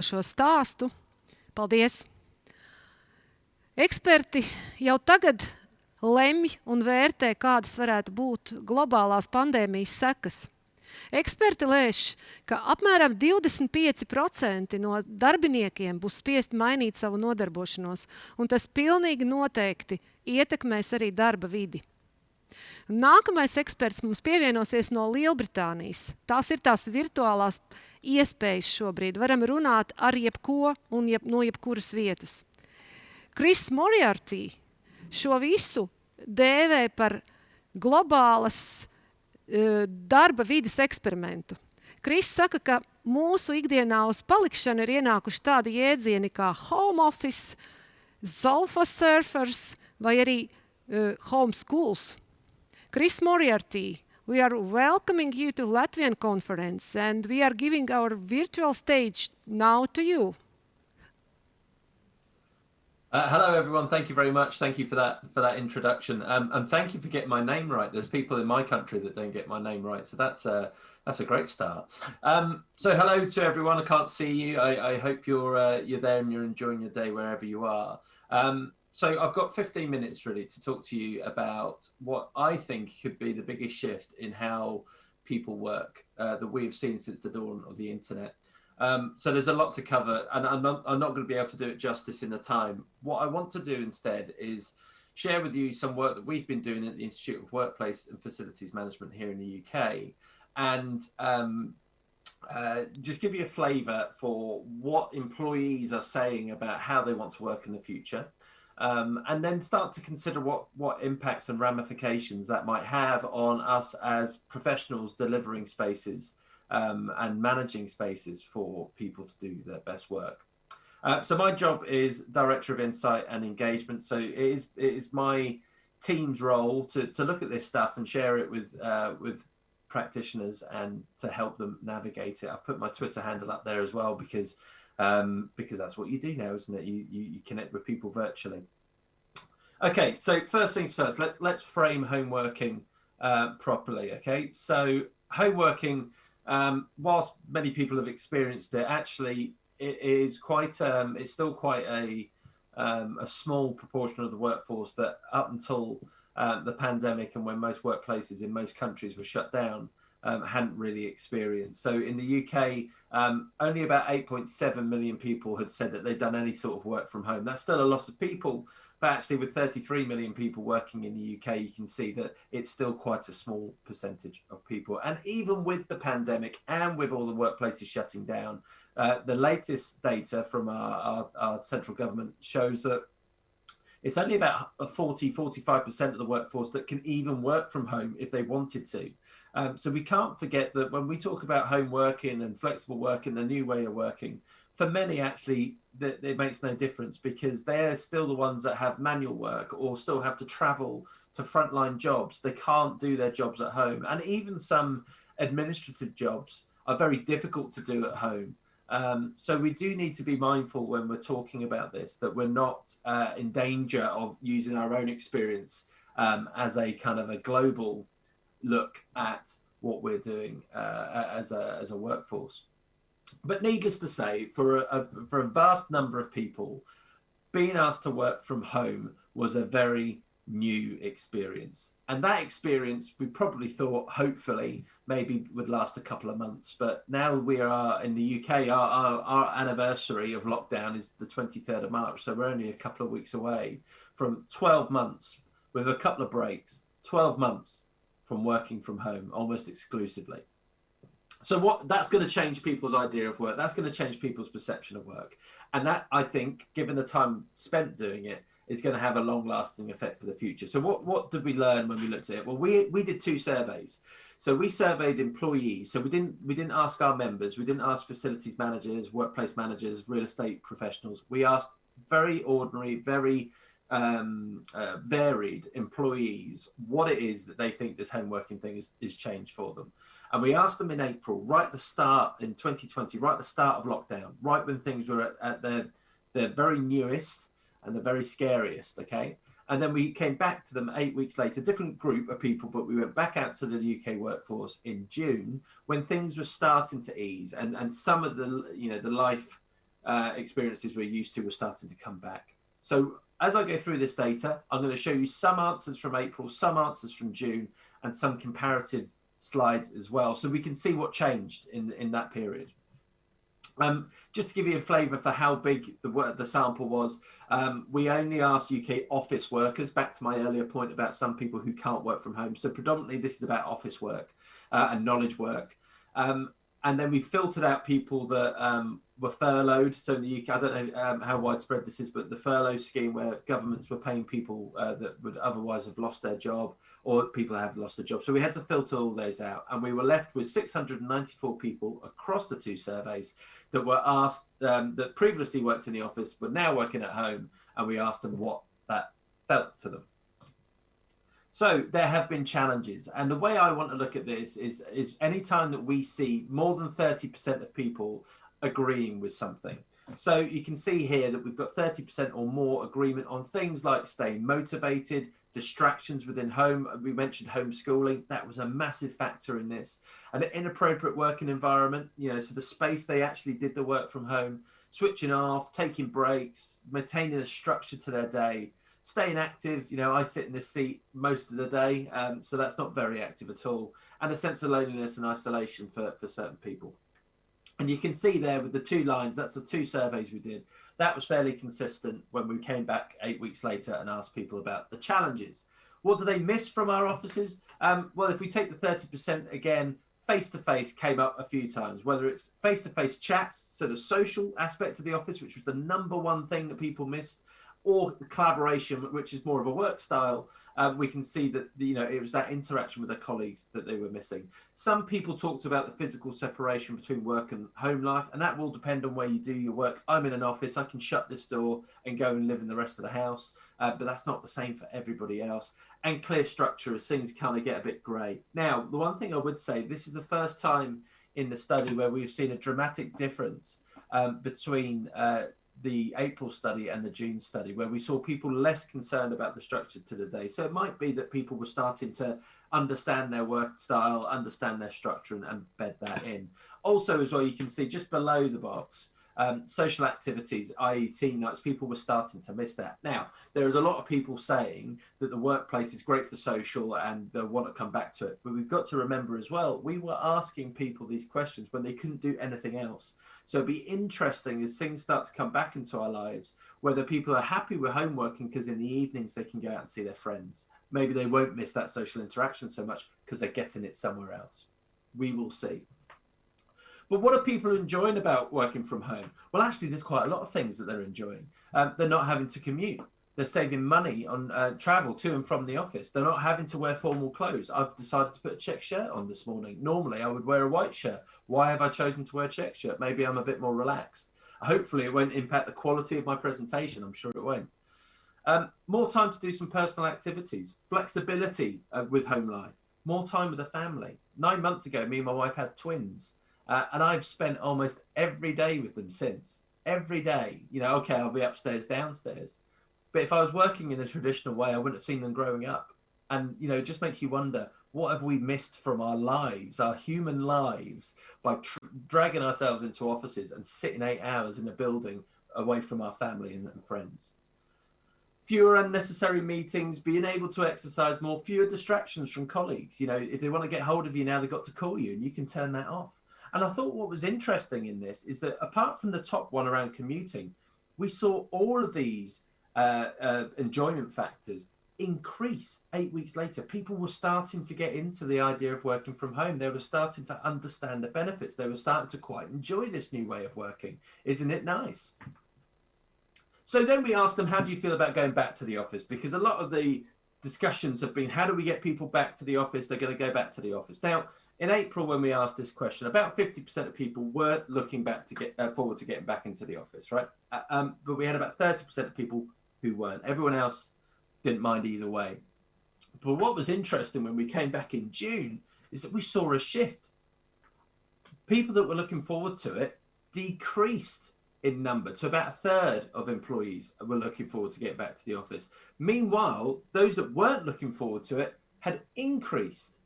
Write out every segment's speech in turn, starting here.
Šo stāstu. Paldies! Eksperti jau tagad lemj un vērtē, kādas varētu būt globālās pandēmijas sekas. Eksperti lēš, ka apmēram 25% no darbiniekiem būs spiesti mainīt savu nodarbošanos, un tas pilnīgi noteikti ietekmēs arī darba vidi. Nākamais eksperts mums pievienosies no Lielbritānijas. Tās ir tās virtuālās iespējas šobrīd. Varam runāt ar jebko un no jebkuras vietas. Kriss Moriartij šo visu dēvē par globālas darba vides eksperimentu. Kriss saka, ka mūsu ikdienā uz palikšanu ir ienākuši tādi jēdzieni kā home office, sofa surfers vai arī home schools. Kriss Moriartij, we are welcoming you to Latvian Konference and we are giving our virtual stage now to you. Hello everyone, thank you very much. Thank you for that introduction. And thank you for getting my name right. There's people in my country that don't get my name right, so that's a great start. So hello to everyone. I can't see you. I hope you're there and you're enjoying your day wherever you are. So I've got 15 minutes really to talk to you about what I think could be the biggest shift in how people work that we have seen since the dawn of the internet. So there's a lot to cover, and I'm not going to be able to do it justice in the time. What I want to do instead is share with you some work that we've been doing at the Institute of Workplace and Facilities Management here in the UK, and just give you a flavour for what employees are saying about how they want to work in the future. And then start to consider what impacts and ramifications that might have on us as professionals delivering spaces and managing spaces for people to do their best work. So my job is Director of Insight and Engagement. So it is my team's role to look at this stuff and share it with practitioners and to help them navigate it. I've put my Twitter handle up there as well because that's what you do now, isn't it? You connect with people virtually. Okay, so first things first, let's frame home working properly, okay? So home working, whilst many people have experienced it, actually it is quite, it's still quite a small proportion of the workforce that up until the pandemic and when most workplaces in most countries were shut down, hadn't really experienced. So in the UK, only about 8.7 million people had said that they'd done any sort of work from home. That's still a lot of people, but actually with 33 million people working in the UK, you can see that it's still quite a small percentage of people. And even with the pandemic and with all the workplaces shutting down, the latest data from our central government shows that it's only about 45% of the workforce that can even work from home if they wanted to. So we can't forget that when we talk about home working and flexible working, the new way of working, for many actually it makes no difference because they're still the ones that have manual work or still have to travel to frontline jobs. They can't do their jobs at home. And even some administrative jobs are very difficult to do at home. So we do need to be mindful when we're talking about this, that we're not in danger of using our own experience as a kind of a global look at what we're doing as a workforce. But needless to say, for a vast number of people, being asked to work from home was a very new experience. And that experience, we probably thought, hopefully, maybe would last a couple of months. But now we are in the UK, our anniversary of lockdown is the 23rd of March. So we're only a couple of weeks away from 12 months with a couple of breaks, 12 months from working from home almost exclusively. So that's going to change people's idea of work. That's going to change people's perception of work. And that, I think, given the time spent doing it, is going to have a long-lasting effect for the future. So what did we learn when we looked at it? Well, we did 2 surveys. So we surveyed employees. So we didn't ask our members. We didn't ask facilities managers, workplace managers, real estate professionals. We asked very ordinary, very varied employees what it is that they think this home working thing is changed for them. And we asked them in April, right at the start in 2020, right at the start of lockdown, right when things were at their very newest and the very scariest, okay? And then we came back to them 8 weeks later, different group of people, but we went back out to the UK workforce in June when things were starting to ease and some of the, the life experiences we're used to were starting to come back. So as I go through this data, I'm going to show you some answers from April, some answers from June, and some comparative slides as well, so we can see what changed in that period. Just to give you a flavour for how big the sample was, we only asked UK office workers, back to my earlier point about some people who can't work from home. So predominantly this is about office work and knowledge work. And then we filtered out people that were furloughed. So in the UK, I don't know how widespread this is, but the furlough scheme where governments were paying people that would otherwise have lost their job, or people have lost their job. So we had to filter all those out. And we were left with 694 people across the two surveys that were asked, that previously worked in the office, but now working at home. And we asked them what that felt to them. So there have been challenges, and the way I want to look at this is any time that we see more than 30% of people agreeing with something. So you can see here that we've got 30% or more agreement on things like staying motivated, distractions within home. We mentioned homeschooling. That was a massive factor in this. An inappropriate working environment, so the space they actually did the work from home, switching off, taking breaks, maintaining a structure to their day. Staying active, I sit in this seat most of the day, so that's not very active at all. And a sense of loneliness and isolation for certain people. And you can see there with the two lines, that's the two surveys we did. That was fairly consistent when we came back 8 weeks later and asked people about the challenges. What do they miss from our offices? Well, if we take the 30% again, face-to-face came up a few times, whether it's face-to-face chats, so the social aspect of the office, which was the number one thing that people missed, or collaboration, which is more of a work style. We can see that it was that interaction with their colleagues that they were missing. Some people talked about the physical separation between work and home life, and that will depend on where you do your work. I'm in an office, I can shut this door and go and live in the rest of the house, but that's not the same for everybody else. And clear structure as things kind of get a bit grey. Now, the one thing I would say, this is the first time in the study where we've seen a dramatic difference between the April study and the June study, where we saw people less concerned about the structure to the day. So it might be that people were starting to understand their work style, understand their structure, and bed that in. Also, as well, you can see just below the box, social activities, i.e. team nights, people were starting to miss that. Now, there is a lot of people saying that the workplace is great for social and they want to come back to it. But we've got to remember as well, we were asking people these questions when they couldn't do anything else. So it'd be interesting as things start to come back into our lives, whether people are happy with home working because in the evenings they can go out and see their friends. Maybe they won't miss that social interaction so much because they're getting it somewhere else. We will see. But what are people enjoying about working from home? Well, actually, there's quite a lot of things that they're enjoying. They're not having to commute. They're saving money on travel to and from the office. They're not having to wear formal clothes. I've decided to put a check shirt on this morning. Normally, I would wear a white shirt. Why have I chosen to wear a check shirt? Maybe I'm a bit more relaxed. Hopefully, it won't impact the quality of my presentation. I'm sure it won't. More time to do some personal activities. Flexibility with home life. More time with the family. 9 months ago, me and my wife had twins. And I've spent almost every day with them since. Every day. Okay, I'll be upstairs, downstairs. But if I was working in a traditional way, I wouldn't have seen them growing up. And, it just makes you wonder, what have we missed from our lives, our human lives, by dragging ourselves into offices and sitting 8 hours in a building away from our family and friends? Fewer unnecessary meetings, being able to exercise more, fewer distractions from colleagues. If they want to get hold of you now, they've got to call you and you can turn that off. And I thought what was interesting in this is that apart from the top one around commuting, we saw all of these enjoyment factors increase 8 weeks later. People were starting to get into the idea of working from home. They were starting to understand the benefits. They were starting to quite enjoy this new way of working. Isn't it nice? So then we asked them, how do you feel about going back to the office? Because a lot of the discussions have been, how do we get people back to the office? They're going to go back to the office. Now, in April, when we asked this question, about 50% of people were looking back to get forward to getting back into the office, right? But we had about 30% of people who weren't. Everyone else didn't mind either way. But what was interesting when we came back in June is that we saw a shift. People that were looking forward to it decreased in number to about a third of employees were looking forward to get back to the office. Meanwhile, those that weren't looking forward to it had increased.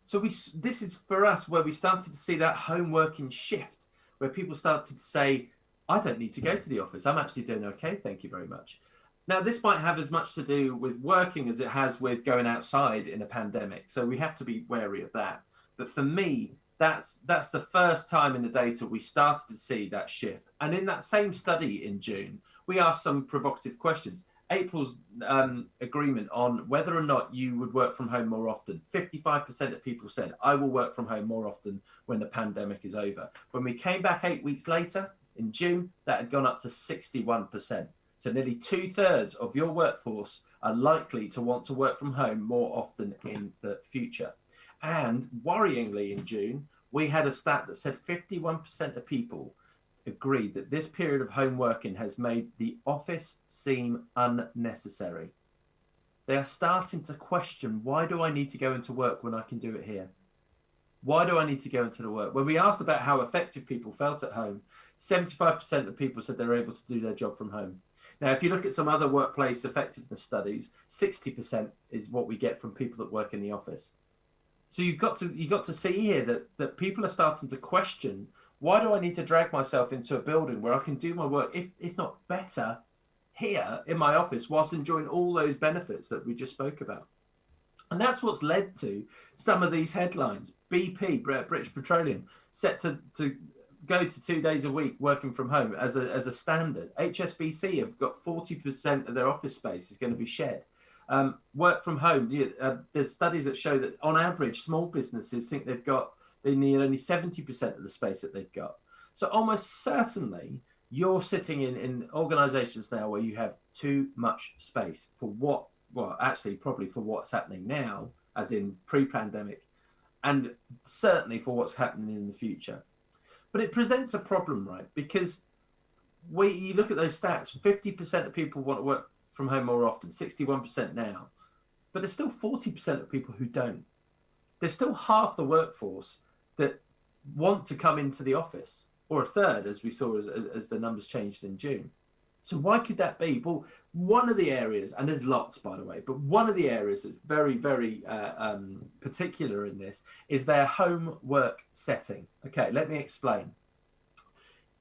So this is for us where we started to see that home working shift, where people started to say, I don't need to go to the office. I'm actually doing okay. Thank you very much. Now, this might have as much to do with working as it has with going outside in a pandemic. So we have to be wary of that. But for me, that's the first time in the data we started to see that shift. And in that same study in June, we asked some provocative questions. April's agreement on whether or not you would work from home more often. 55% of people said, I will work from home more often when the pandemic is over. When we came back 8 weeks later, in June, that had gone up to 61%. So nearly 2/3 of your workforce are likely to want to work from home more often in the future. And worryingly, in June, we had a stat that said 51% of people agreed that this period of home working has made the office seem unnecessary. They are starting to question, why do I need to go into work when I can do it here? Why do I need to go into the work? When we asked about how effective people felt at home, 75% of people said they were able to do their job from home. Now, if you look at some other workplace effectiveness studies, 60% is what we get from people that work in the office. So you've got to see here that people are starting to question, why do I need to drag myself into a building where I can do my work, if not better, here in my office, whilst enjoying all those benefits that we just spoke about? And that's what's led to some of these headlines. BP, British Petroleum, set to go to 2 days a week working from home as a standard. HSBC have got 40% of their office space is going to be shed. Work from home, there's studies that show that on average, small businesses think they need only 70% of the space that they've got. So almost certainly you're sitting in organizations now where you have too much space for probably for what's happening now, as in pre-pandemic, and certainly for what's happening in the future. But it presents a problem, right? Because you look at those stats, 50% of people want to work from home more often, 61% now. But there's still 40% of people who don't. There's still half the workforce that want to come into the office, or a third, as we saw as the numbers changed in June. So why could that be? Well, one of the areas, and there's lots, by the way, but one of the areas that's very, very particular in this is their home work setting. Okay, let me explain.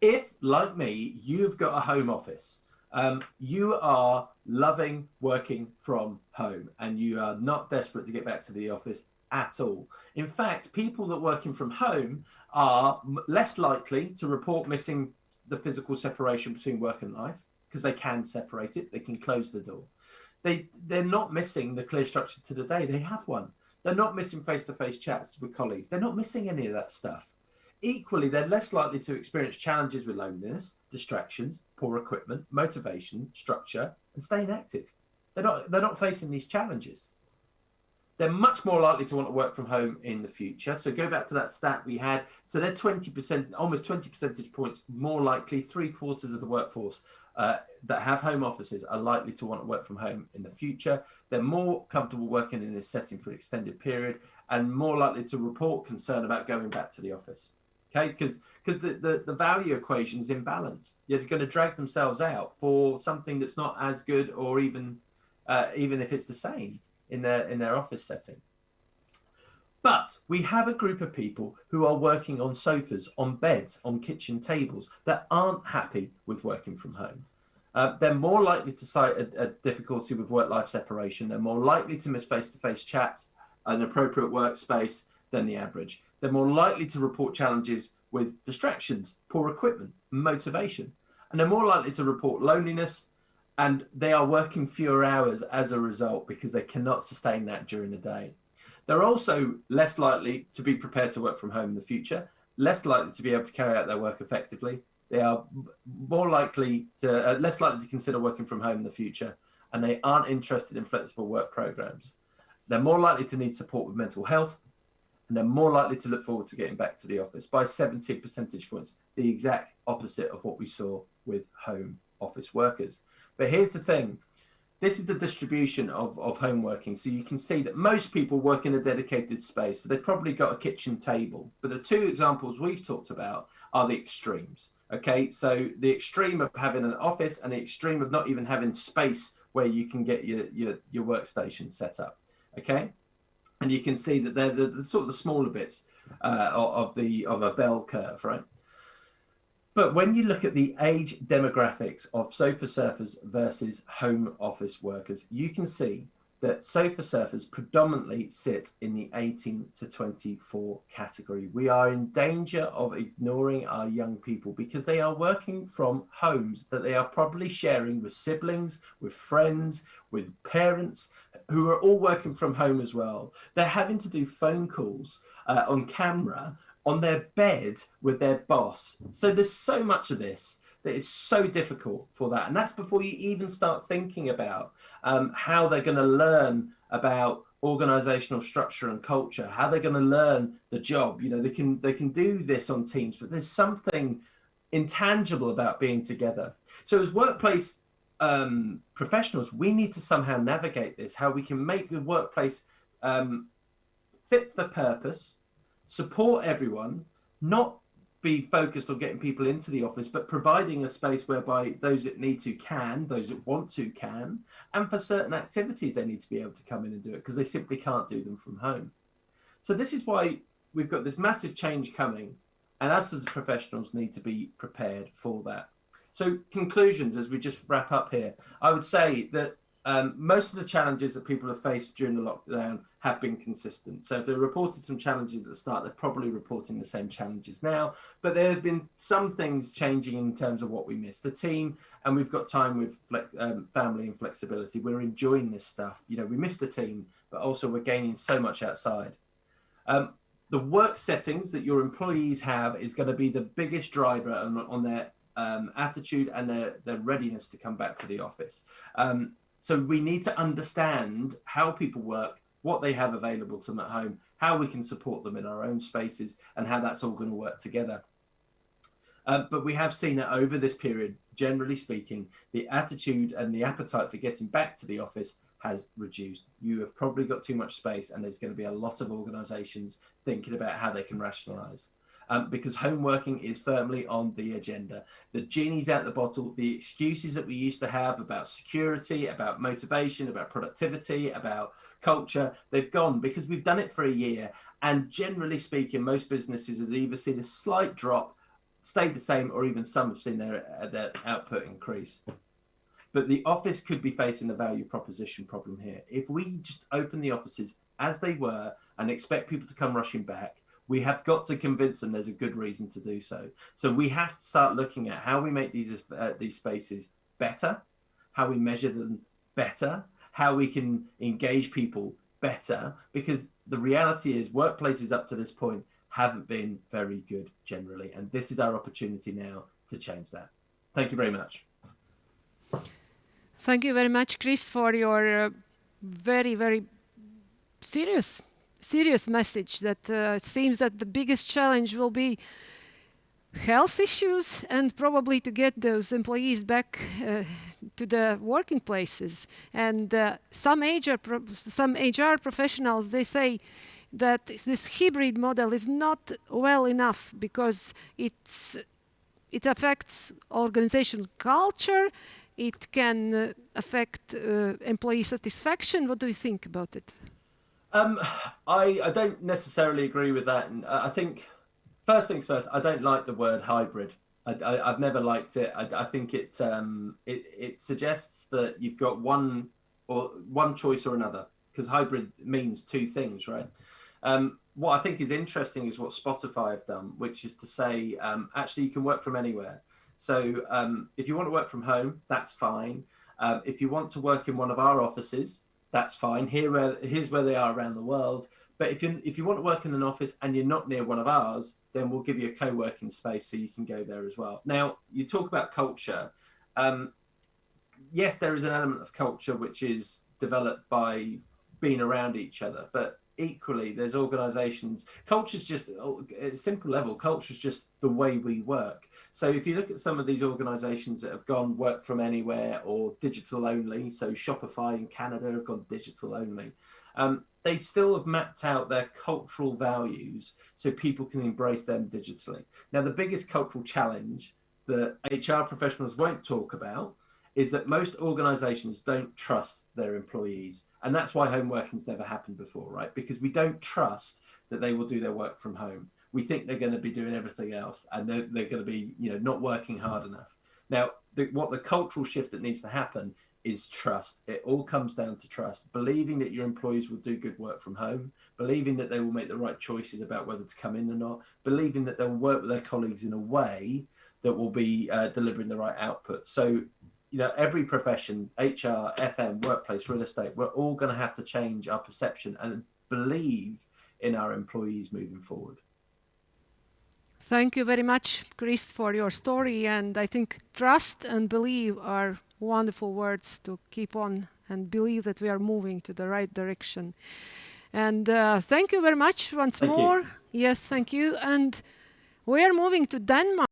If, like me, you've got a home office, you are loving working from home and you are not desperate to get back to the office at all. In fact, people that are working from home are less likely to report missing the physical separation between work and life, because they can separate it, they can close the door. They're not missing the clear structure to the day, they have one. They're not missing face-to-face chats with colleagues, they're not missing any of that stuff. Equally, they're less likely to experience challenges with loneliness, distractions, poor equipment, motivation, structure, and staying active. They're not facing these challenges. They're much more likely to want to work from home in the future. So go back to that stat we had. So they're 20%, almost 20 percentage points more likely, 3/4 of the workforce that have home offices are likely to want to work from home in the future. They're more comfortable working in this setting for an extended period and more likely to report concern about going back to the office. Okay, because the value equation is imbalanced. They're going to drag themselves out for something that's not as good, or even if it's the same in their office setting. But we have a group of people who are working on sofas, on beds, on kitchen tables that aren't happy with working from home. They're more likely to cite a difficulty with work-life separation. They're more likely to miss face-to-face chats, an appropriate workspace than the average. They're more likely to report challenges with distractions, poor equipment, motivation. And they're more likely to report loneliness, and they are working fewer hours as a result because they cannot sustain that during the day. They're also less likely to be prepared to work from home in the future, less likely to be able to carry out their work effectively. They are less likely to consider working from home in the future, and they aren't interested in flexible work programs. They're more likely to need support with mental health, and they're more likely to look forward to getting back to the office by 70 percentage points, the exact opposite of what we saw with home office workers. But here's the thing. This is the distribution of home working. So you can see that most people work in a dedicated space. So they've probably got a kitchen table. But the two examples we've talked about are the extremes. Okay, so the extreme of having an office and the extreme of not even having space where you can get your workstation set up. Okay, and you can see that they're the sort of the smaller bits of a bell curve, right? But when you look at the age demographics of sofa surfers versus home office workers, you can see that sofa surfers predominantly sit in the 18 to 24 category. We are in danger of ignoring our young people because they are working from homes that they are probably sharing with siblings, with friends, with parents who are all working from home as well. They're having to do phone calls on camera on their bed with their boss. So there's so much of this that is so difficult for that. And that's before you even start thinking about how they're going to learn about organizational structure and culture, how they're going to learn the job. You know, they can do this on Teams, but there's something intangible about being together. So as workplace professionals, we need to somehow navigate this, how we can make the workplace fit for purpose, support everyone, not be focused on getting people into the office, but providing a space whereby those that need to can, those that want to can, and for certain activities they need to be able to come in and do it because they simply can't do them from home. So this is why we've got this massive change coming, and us as professionals need to be prepared for that. So conclusions, as we just wrap up here, I would say that most of the challenges that people have faced during the lockdown have been consistent. So if they reported some challenges at the start, they're probably reporting the same challenges now. But there have been some things changing in terms of what we missed. The team, and we've got time with family and flexibility. We're enjoying this stuff. You know, we missed the team, but also we're gaining so much outside. The work settings that your employees have is going to be the biggest driver on their attitude and their readiness to come back to the office. So we need to understand how people work, what they have available to them at home, how we can support them in our own spaces, and how that's all going to work together. But we have seen that over this period, generally speaking, the attitude and the appetite for getting back to the office has reduced. You have probably got too much space, and there's going to be a lot of organizations thinking about how they can rationalize. Because home working is firmly on the agenda. The genie's out the bottle. The excuses that we used to have about security, about motivation, about productivity, about culture, they've gone because we've done it for a year. And generally speaking, most businesses have either seen a slight drop, stayed the same, or even some have seen their output increase. But the office could be facing a value proposition problem here. If we just open the offices as they were and expect people to come rushing back, we have got to convince them there's a good reason to do so. So we have to start looking at how we make these spaces better, how we measure them better, how we can engage people better, because the reality is workplaces up to this point haven't been very good generally. And this is our opportunity now to change that. Thank you very much. Thank you very much, Kriss, for your very, very serious message that it seems that the biggest challenge will be health issues and probably to get those employees back to the working places. And some HR professionals, they say that this hybrid model is not well enough because it affects organizational culture. It can affect employee satisfaction. What do you think about it? I don't necessarily agree with that. And I think, first things first, I don't like the word hybrid. I've never liked it. I think it suggests that you've got one choice or another, because hybrid means two things, right? What I think is interesting is what Spotify have done, which is to say, actually, you can work from anywhere. So if you want to work from home, that's fine. If you want to work in one of our offices, that's fine. Here's where they are around the world. But if you want to work in an office and you're not near one of ours, then we'll give you a co-working space so you can go there as well. Now, you talk about culture. Yes, there is an element of culture which is developed by being around each other, but equally, there's organizations. Culture's just, at a simple level, culture's just the way we work. So if you look at some of these organizations that have gone work from anywhere or digital only, so Shopify in Canada have gone digital only, they still have mapped out their cultural values so people can embrace them digitally. Now, the biggest cultural challenge that HR professionals won't talk about is that most organizations don't trust their employees. And that's why home working's never happened before, right? Because we don't trust that they will do their work from home. we think they're going to be doing everything else, and they're going to be, not working hard enough. Now, what the cultural shift that needs to happen is trust. It all comes down to trust, believing that your employees will do good work from home, believing that they will make the right choices about whether to come in or not, believing that they'll work with their colleagues in a way that will be delivering the right output. So, every profession, HR, FM, workplace, real estate, we're all going to have to change our perception and believe in our employees moving forward. Thank you very much, Kriss, for your story. And I think trust and believe are wonderful words to keep on and believe that we are moving to the right direction. And thank you very much once more. Yes, thank you. And we are moving to Denmark.